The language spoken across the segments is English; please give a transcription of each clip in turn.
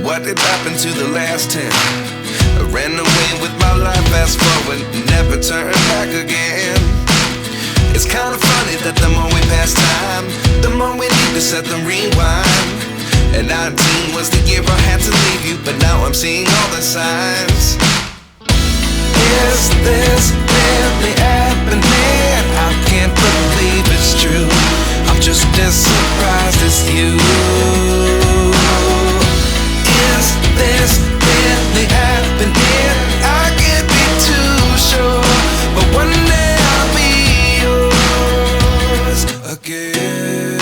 what did happen to the last 10? I ran away with my life, fast forward, never turn back again. It's kind of funny that the more we pass time, the more we need to set the rewind. And 19 was the year I had to leave you, but now I'm seeing all the signs. Is this really happening? I can't believe it's true. I'm just as surprised as you. Is this really happening? I can't be too sure, but one day I'll be yours again.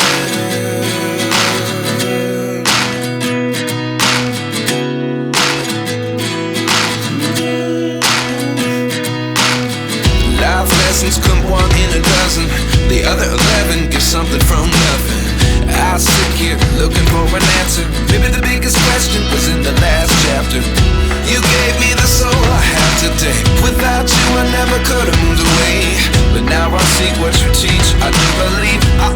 Life lessons come one in a dozen. The other 11 get something from nothing. I sit here looking for an answer. Maybe the biggest question was in the last chapter. You gave me the soul I have today. Without you I never could have moved away. But now I see what you teach. I do believe I